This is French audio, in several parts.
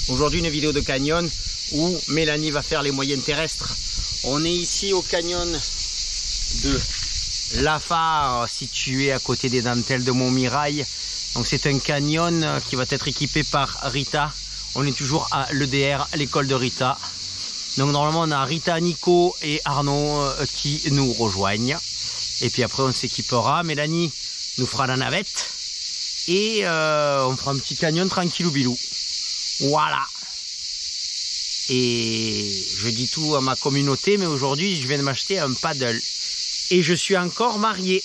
Aujourd'hui une vidéo de canyon où Mélanie va faire les moyennes terrestres. On est ici au canyon de Lafare, situé à côté des dentelles de Montmirail. Donc c'est un canyon qui va être équipé par Rita. On est toujours à l'EDR, l'école de Rita. Donc normalement on a Rita, Nico et Arnaud qui nous rejoignent. Et puis après on s'équipera. Mélanie nous fera la navette. Et on fera un petit canyon tranquillou bilou. Voilà. Et je dis tout à ma communauté, mais aujourd'hui je viens de m'acheter un paddle. Et je suis encore marié.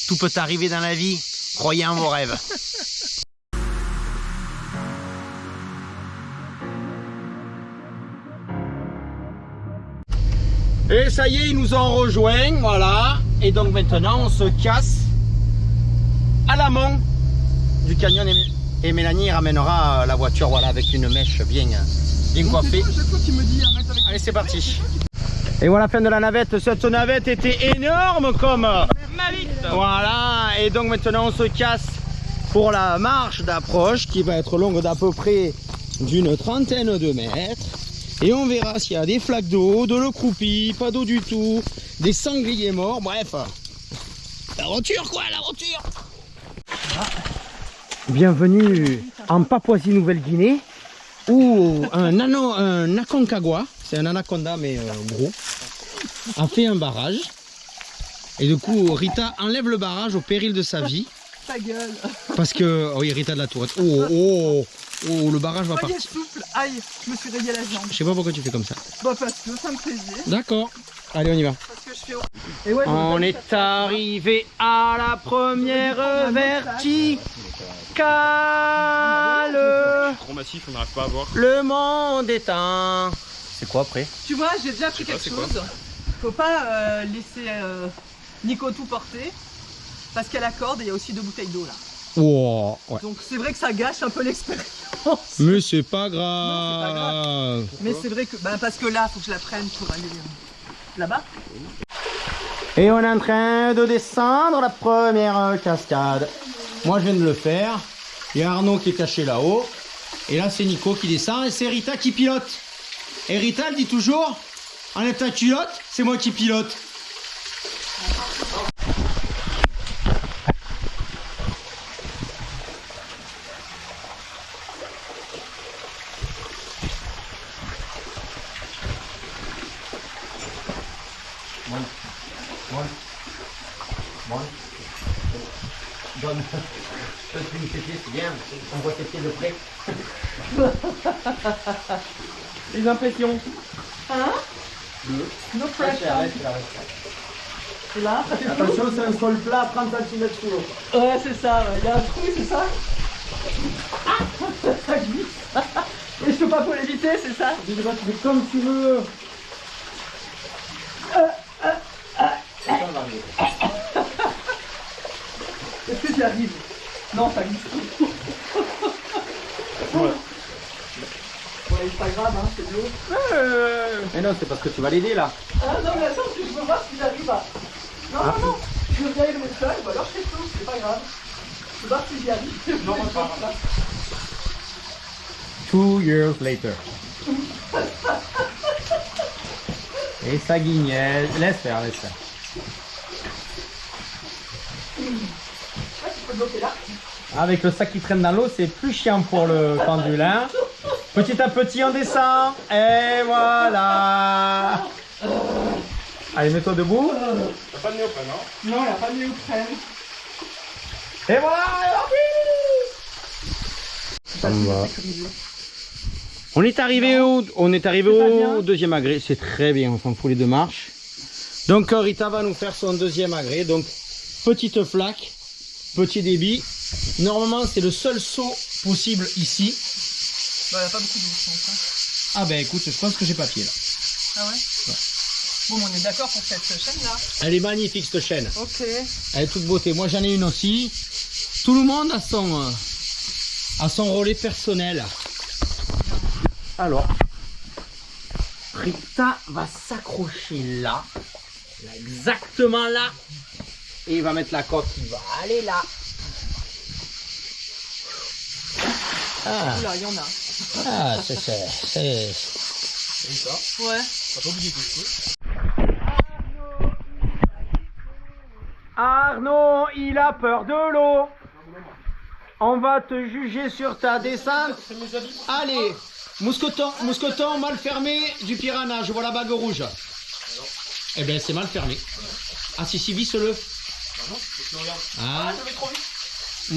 Tout peut arriver dans la vie. Croyez en vos rêves. Et ça y est, ils nous ont rejoints, voilà. Et donc maintenant, on se casse à l'amont du canyon. Et Mélanie ramènera la voiture, voilà, avec une mèche bien coiffée. Allez, c'est parti. Et voilà, fin de la navette. Cette navette était énorme comme... Voilà, et donc maintenant on se casse pour la marche d'approche qui va être longue d'à peu près d'une trentaine de mètres. Et on verra s'il y a des flaques d'eau, de l'eau croupie, pas d'eau du tout, des sangliers morts, bref. L'aventure quoi, l'aventure. Bienvenue en Papouasie-Nouvelle-Guinée où un Aconcagua, c'est un anaconda mais gros, a fait un barrage. Et du coup, Rita enlève le barrage au péril de sa vie. Ta gueule. Parce que... Oui, Rita de la Tourette. Oh, le barrage va partir. Souple. Aïe, je me suis rayé la jambe. Je sais pas pourquoi tu fais comme ça. Bah parce que ça me plaisait. D'accord. Allez, on y va. Parce que je fais... Et ouais, on est arrivé à la première verticale. Trop massif, on n'arrive pas à voir. Le monde est un... C'est quoi après? Tu vois, j'ai déjà appris quelque chose. Faut pas laisser Nico tout porter. Parce qu'il y a la corde et il y a aussi 2 bouteilles d'eau là. Wow, ouais. Donc c'est vrai que ça gâche un peu l'expérience. Mais c'est pas grave. Mais c'est vrai que... Bah parce que là, faut que je la prenne pour aller là-bas. Et on est en train de descendre la première cascade. Moi je viens de le faire. Il y a Arnaud qui est caché là-haut. Et là c'est Nico qui descend et c'est Rita qui pilote. Et Rita elle dit toujours, enlève ta culotte, c'est moi qui pilote. Donne une pied, c'est bien, on voit tes pieds de près. Les impressions. Hein? No pressure. Et là, attention, c'est un sol plat à 30 cm sous l'eau. Ouais, c'est ça, il y a un trou, c'est ça? Ah, ça glisse. Et je peux pas pour l'éviter, c'est ça? Tu fais comme tu veux. Est-ce que j'y arrive? Non, ça glisse trop. Ouais. Ouais, c'est pas grave, hein, c'est de l'eau. Mais non, c'est parce que tu vas l'aider là. Ah non, mais attends, parce que je veux voir si j'arrive à... Non, non, non, je veux bien aller le seul, ou alors je fais tout, c'est pas grave. Je veux voir si j'y arrive. Non, pas grave. 2 years later. Et ça guignelle. Laisse faire, laisse faire. Ah, tu peux bloquer là. Avec le sac qui traîne dans l'eau, c'est plus chiant pour le pendule. Hein. Petit à petit, on descend. Et voilà. Allez, mets-toi debout. T'as pas de néoprène, non? Non, il n'y a pas de néoprène. Et voilà. On est arrivé au deuxième agrès. C'est très bien, on s'en fout les 2 marches. Donc Rita va nous faire son deuxième agrès. Donc petite flaque, petit débit. Normalement c'est le seul saut possible ici. Bah, il n'y a pas beaucoup d'eau, je pense. Hein. Ah ben écoute, je pense que j'ai papier là. Ah ouais? Bon, on est d'accord pour cette chaîne là. Elle est magnifique cette chaîne. Ok. Elle est toute beauté. Moi j'en ai une aussi. Tout le monde a son relais personnel. Alors, Rita va s'accrocher là, exactement là, et il va mettre la coque qui va aller là. Ah. Oula, il y en a. Ah, c'est... Ouais. T'as pas oublié tes cheveux? Arnaud, il a peur de l'eau. On va te juger sur ta descente. Allez, mousqueton mal fermé du piranha. Je vois la bague rouge. Eh bien, c'est mal fermé. Ah, si, visse-le. Ah, Je vais trop vite. Je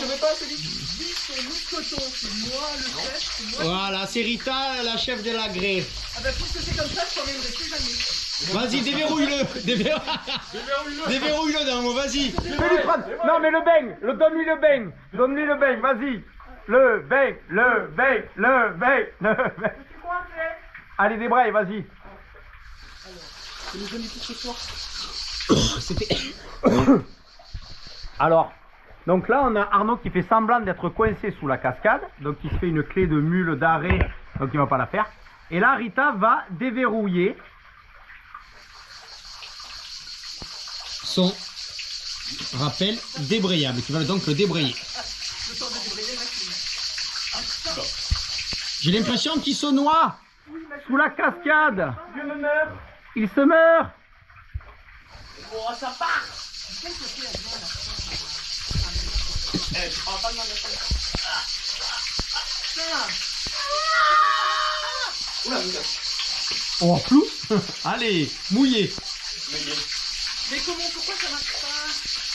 vais pas assez vite. Vite, mousqueton, c'est moi le chef. C'est moi. voilà, c'est Rita, la chef de la grée. Ah bah puisque c'est comme ça, je t'emmènerai plus jamais. Vas-y, déverrouille-le. Déverrouille-le d'un mot, vas-y. Fais-lui prendre. Non, mais le bain. Donne-lui le bain. Donne-lui le bain, vas-y. Le bain. Je suis coincé. Allez, débraille, vas-y. C'était... Alors, donc là, on a Arnaud qui fait semblant d'être coincé sous la cascade. Donc, il se fait une clé de mule d'arrêt. Donc, il ne va pas la faire. Et là, Rita va déverrouiller son rappel débrayable, qui va donc le débrayer. Le temps de débrayer ma clé. J'ai l'impression qu'il se noie sous la cascade. Je me meurs. Il se meurt. Oh, ça part. Qu'est-ce que c'est là? Eh, tu prends pas de ma clé. Oula, On va flou. Allez, mouillé. mais comment, pourquoi ça marche pas?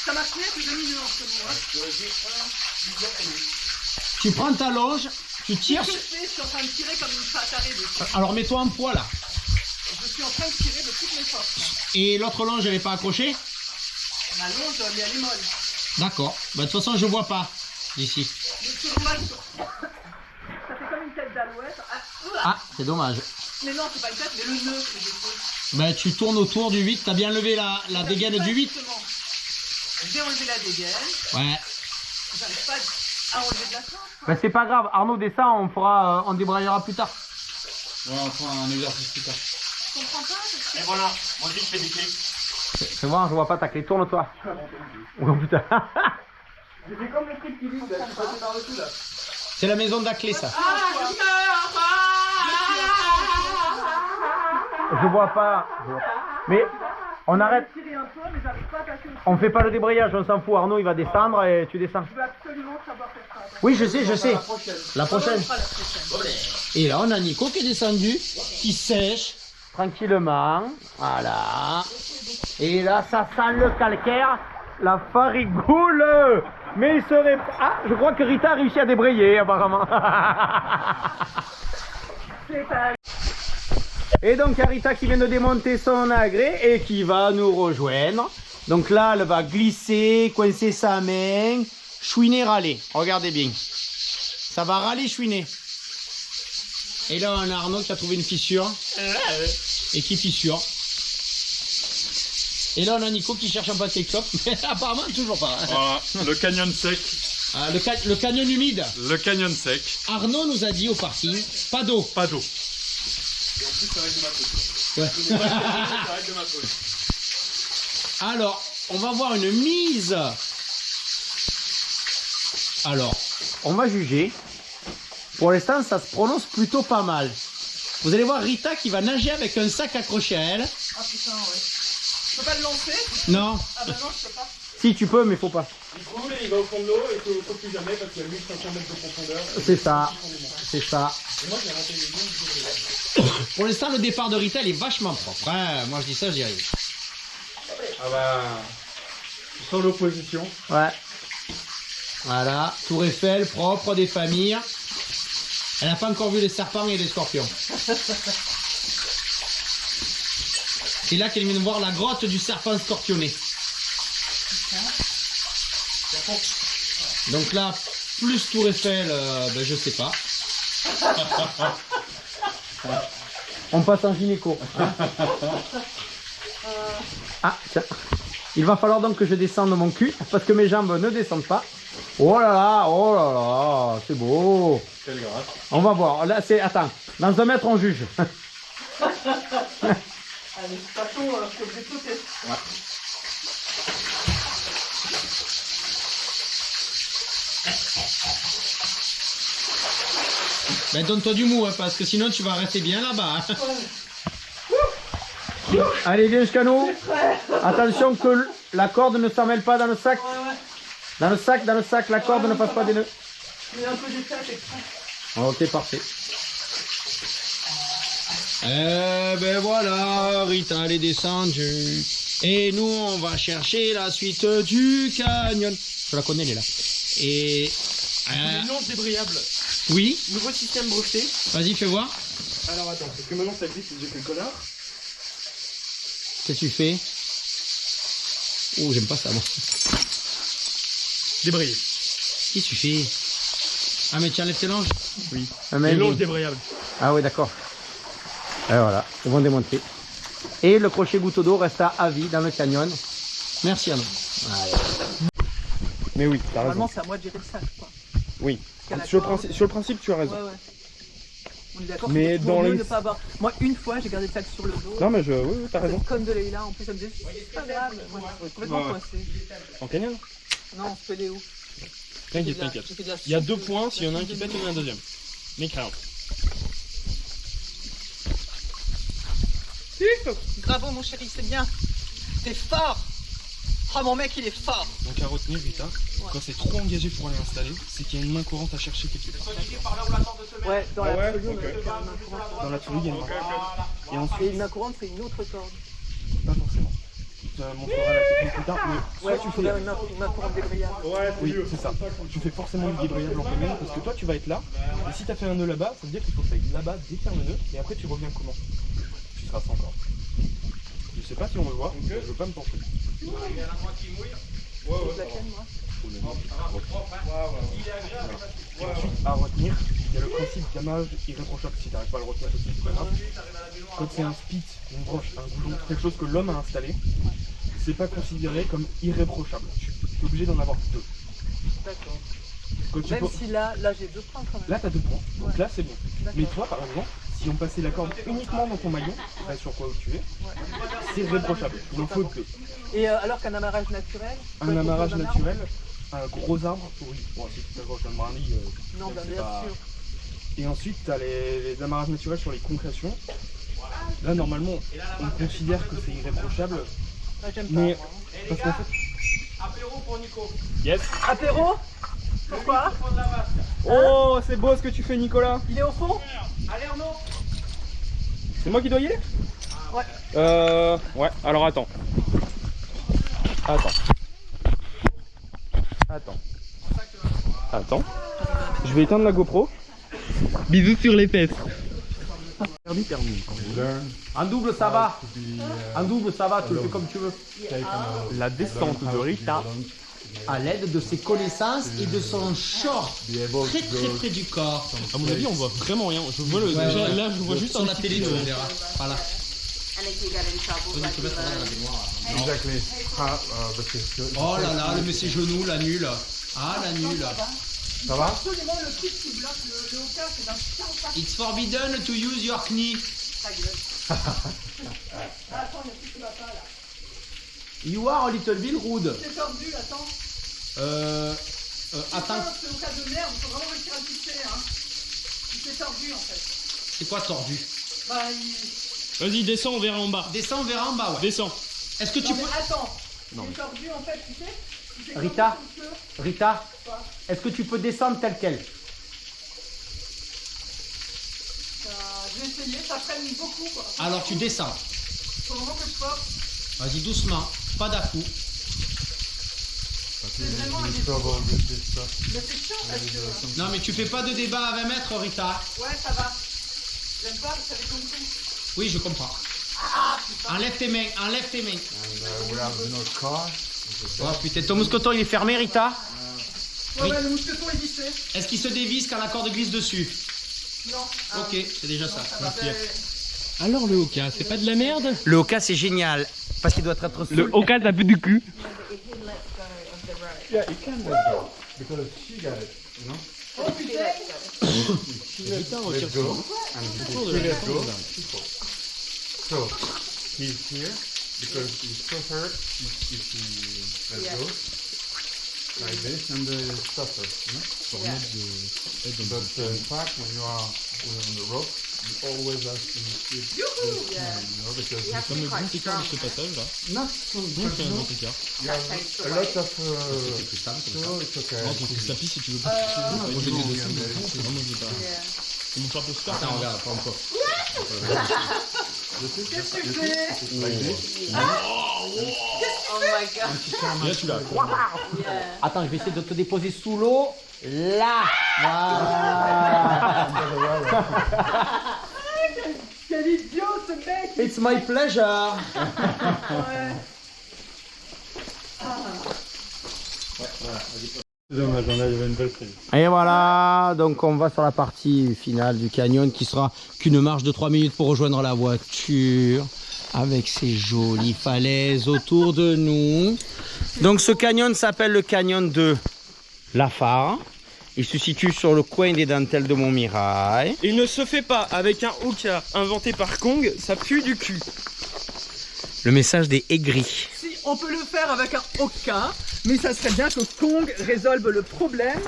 Ça marche bien depuis 2 minutes entre nous. Hein. Tu prends ta longe, tu tires. Qu'est-ce que je fais? Je suis en train de tirer comme une patarée dessus. Alors mets-toi en poids là. Je suis en train de tirer de toutes mes forces. Là. Et l'autre longe, elle n'est pas accrochée? Ma longe, mais elle est molle. D'accord. Bah, de toute façon, je vois pas d'ici. Mais c'est dommage. Ça fait comme une tête d'alouette. Ah, c'est dommage. Mais non, c'est pas une tête, mais le nœud que j'ai fait. Bah, tu tournes autour du 8. T'as bien levé la dégaine du 8? Justement. J'ai enlevé la dégaine. Ouais. J'arrive pas à enlever de la force. Bah, c'est pas grave. Arnaud descend, on débraillera plus tard. Ouais, on fera un exercice plus tard. Je comprends pas. Et voilà, moi aussi je fais des clés. C'est bon, je vois pas ta clé. Tourne-toi. Oh putain. J'ai fait comme le truc qui dit, là, je suis passé par-dessus là. C'est la maison de la clé, ça. Je vois pas. Mais on arrête. Tirer un peu, mais j'arrive pas à attaquer le. On fait pas le débrayage, on s'en fout. Arnaud, il va descendre et tu descends. Je veux absolument savoir faire ça. Oui, je sais. La prochaine. On fera la prochaine. Et là, on a Nico qui est descendu, qui sèche tranquillement. Voilà. Et là, ça sent le calcaire, la farigoule. Mais il serait... Ah, je crois que Rita a réussi à débrayer, apparemment. C'est ça. Et donc, il y a Rita qui vient de démonter son agrès et qui va nous rejoindre. Donc là, elle va glisser, coincer sa main, chouiner, râler. Regardez bien. Ça va râler, chouiner. Et là, on a Arnaud qui a trouvé une fissure. Et qui fissure. Et là, on a Nico qui cherche un pâté clope. Mais apparemment, toujours pas. Voilà, le canyon sec. Ah, le canyon humide. Le canyon sec. Arnaud nous a dit au parking, pas d'eau. Pas d'eau. Et en plus, ça règle de ma faute. Ouais. Ça règle de ma faute. Alors, on va voir une mise. Alors, on va juger. Pour l'instant, ça se prononce plutôt pas mal. Vous allez voir Rita qui va nager avec un sac accroché à elle. Ah putain, ouais. Je peux pas le lancer? Non. Ah bah non, je peux pas. Si, tu peux, mais faut pas. Il coule et il va au fond de l'eau et il ne faut plus jamais parce qu'il y a 1500 mètres de profondeur. C'est ça. C'est ça. Et moi, j'ai inventé les lignes. Pour l'instant, le départ de Rita, il est vachement propre. Hein, moi, je dis ça, je dis rien. Ah bah... Sans l'opposition. Ouais. Voilà. Tour Eiffel, propre, des familles. Elle n'a pas encore vu les serpents et les scorpions. C'est là qu'elle vient de voir la grotte du serpent scorpionné. Donc là, plus Tour Eiffel, ben je sais pas. On passe en gynéco. Ah, tiens. Il va falloir donc que je descende mon cul parce que mes jambes ne descendent pas. Oh là, c'est beau. Quelle grâce. On va voir. Là, c'est. Attends, dans 1 mètre, on juge. Allez, de toute façon, je suis obligé de sauter. Ouais. Ben donne-toi du mou, hein, parce que sinon tu vas rester bien là-bas. Hein. Allez, viens jusqu'à nous. Attention que la corde ne s'en mêle pas dans le sac. Dans le sac, la corde ne fasse pas des nœuds. Mais un peu des sacs exprès. Ok, parfait. Eh ben voilà, Rita elle est descendue. Et nous, on va chercher la suite du canyon. Je la connais, elle est là. Et... Une lance débrayable. Oui, Nouveau système breveté. vas-y, fais voir. Alors attends, parce que maintenant ça glisse et j'ai fait le connard. Qu'est-ce que tu fais? Oh, j'aime pas ça, moi. Débrayé. Qu'est-ce que tu fais? Ah, mais tu enlèves tes longes? Oui. Ah, Une mais... lance débrayable. Ah oui, d'accord. Et voilà, ils vont démonter. Et le crochet goutte d'eau resta à vie dans le canyon. Merci à nous. Mais oui, t'as raison. Normalement, c'est à moi de gérer le sac, quoi. Oui. Qu'à la Sur le, corde. sur le principe, tu as raison. Ouais, ouais. On est d'accord. Mais c'est toujours dans mieux les- de pas avoir. Moi, une fois, j'ai gardé le sac sur le dos. Non, mais oui, t'as raison. Cette conne de Leïla, en plus, elle me disait c'est pas grave. Moi, je suis complètement Ouais, ouais. coincé. En canyon? Non, on se fait les hauts. T'inquiète, t'inquiète. Il y a 2 points, s'il y en a un qui pète, il y en a un deuxième. Mais crainte. Bravo, mon chéri, c'est bien. T'es fort. Oh, mon mec, il est fort. Donc à retenir, Rita, quand c'est trop engagé pour aller installer, c'est qu'il y a une main courante à chercher quelque part. Ouais, dans Ah la ouais, folie, on a ok. fait une main courante. Dans la souris, il y a une main. Et Et ensuite, une main courante, c'est une autre corde. pas forcément. Il te montrera la technique plus tard, mais Ouais, soit tu tu fais fais... une main courante débrayable. Oui, c'est ça. Tu fais forcément du débrayable en plein parce que toi, tu vas être là. Et si tu as fait un nœud là-bas, ça veut dire qu'il faut que tu ailles là-bas, défaire le nœud, et après tu reviens comment? Tu seras sans corde. Je sais pas si on veut voir, je veux pas me pencher. C'est laquelle, moi Et ensuite, à retenir, il y a le principe d'amarrage irréprochable. Si tu n'arrives pas à le retenir, c'est pas grave. Quand c'est un spit, une broche, un goulon, quelque chose que l'homme a installé, c'est pas considéré comme irréprochable. Tu es obligé d'en avoir 2. D'accord. Quand tu Même peux- si là, j'ai 2 points quand même. Là, tu as 2 points. Donc Ouais. là, c'est bon. D'accord. Mais toi, par exemple, si on passait la corde uniquement dans ton maillon, pas sur quoi où tu es, c'est réprochable. Il en faut 2. Et alors qu'un amarrage naturel Un amarrage naturel, un gros arbre, oui. Bon, si tu t'accroches à un marni, Non, bien c'est pas- sûr. Et ensuite, tu as les amarrages naturels sur les concrétions. Là, normalement, on considère que c'est irréprochable, Ah, j'aime pas. mais moi. parce qu'en fait... Apéro pour Nico. Yes. Apéro Pourquoi Oh, c'est beau ce que tu fais, Nicolas. Il est au fond Allez Arnaud. C'est moi qui dois y aller? Ouais. Ouais, alors attends. Attends. Je vais éteindre la GoPro. Bisous sur les fesses. Permis. En double, ça va. En double, ça va, tu le fais comme tu veux. La descente de Rita. À l'aide de ses connaissances et de son short très très près du corps. À mon avis, on voit vraiment rien. Je vois Ouais, déjà, ouais. là, je vois juste sur un la petit télé, peu, tu verras. Voilà. And if you get in trouble, like you learn. Exactly. Because Oh là là, le ses genoux, la nulle. Ah, la nulle. ça va? Absolument, le truc qui bloque le haut-cœur, c'est d'un chien en face. It's forbidden to use your knee. Attends, il y a un truc qui va pas là. You are a little bit rude. C'est tordu, attends. Attends, C'est au cas de merde, il faut vraiment réussir à le toucher, hein. Il s'est tordu en fait. c'est quoi tordu? Bah, il. Vas-y, descends, on verra en bas. Descends, on verra en bas, ouais. Descends. Est-ce que tu Non, peux... mais attends. Il est tordu en fait, tu sais. Il s'est Rita, tordu un petit peu. Rita, est-ce que tu peux descendre tel quel? Je vais essayer, ça freine beaucoup quoi. Alors tu descends. Faut vraiment que je force. Vas-y, doucement, pas d'à-coup. C'est vraiment un you défaut. struggle with this stuff. Mais c'est chiant parce que. Non, mais tu fais pas de débat à 20 mètres, Rita. Ouais, ça va. J'aime pas, ça fait comme tout. Oui, je comprends. Enlève tes mains, enlève tes mains. And we have no car. Oh putain, ton mousqueton il est fermé, Rita? Ouais, ouais, le mousqueton est vissé. Est-ce qu'il se dévisse quand la corde glisse dessus? Non. Ok, c'est déjà ça. Ça va. Alors le Oka, c'est pas de la merde? Le Oka c'est génial, parce qu'il doit être sous. Oka, t'as plus du cul. Yeah, it can let go because she got it, you know. Oh putain. Let go, and if she let go, she falls. So he's here because he's so hurt if he let go. like this and the stopper. You know? Yeah. But in fact, when you are on the rope, you always have to keep this Yeah. hand, you know, because You have to be quite strong. not so Donc c'est un grand écart. you have a lot of so it's okay. Non, parce que ça pisse si tu veux pas. Moi j'ai des dessins, mais vraiment je veux pas. Yeah. C'est mon chapeau super. Attends, regarde, pas encore. Qu'est-ce que tu fais? Oh my god. Et là tu l'as. Yeah. Attends, je vais essayer de te déposer sous l'eau. Là. Voilà. Quel idiot ce mec! It's my pleasure. Ouais. Dommage, on a une belle prise. Et voilà, donc on va sur la partie finale du canyon qui sera qu'une marche de 3 minutes pour rejoindre la voiture avec ces jolies falaises autour de nous. Donc ce canyon s'appelle le canyon de La Phare. Il se situe sur le coin des dentelles de Montmirail. Il ne se fait pas avec un Oka inventé par Kong, ça pue du cul. Le message des aigris. Si, on peut le faire avec un Oka, mais ça serait bien que Kong résolve le problème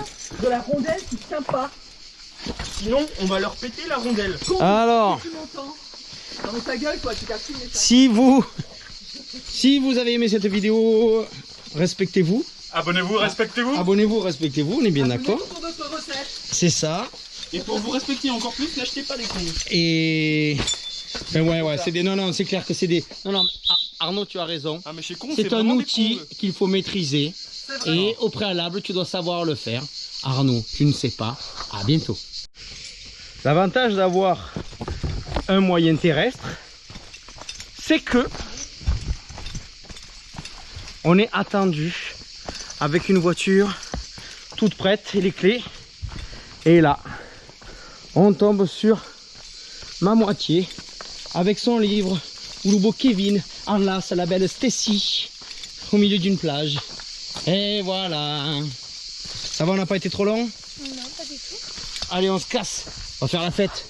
de la rondelle qui tient pas. Sinon, on va leur péter la rondelle. Kong, Alors, tu m'entends? Non mais ta gueule quoi, tu casses tout le message. si vous avez aimé cette vidéo, respectez-vous. Abonnez-vous, respectez-vous. Abonnez-vous, respectez-vous, on est bien d'accord. Pour d'autres recettes. C'est ça. Et pour vous respecter encore plus, n'achetez pas des Kongs. Et ouais, c'est des. Non, c'est clair que c'est des. Non, mais Arnaud, tu as raison. Ah mais chez Kong, C'est un vraiment des outil Kongs. qu'il faut maîtriser. Et au préalable, tu dois savoir le faire. Arnaud, tu ne sais pas. À bientôt. L'avantage d'avoir un moyen terrestre, c'est que on est attendu avec une voiture toute prête et les clés. Et là, on tombe sur ma moitié avec son livre où le beau Kevin enlace la belle Stacy au milieu d'une plage. Et voilà. Ça va, on n'a pas été trop long? Non, pas du tout. Allez, on se casse. On va faire la fête.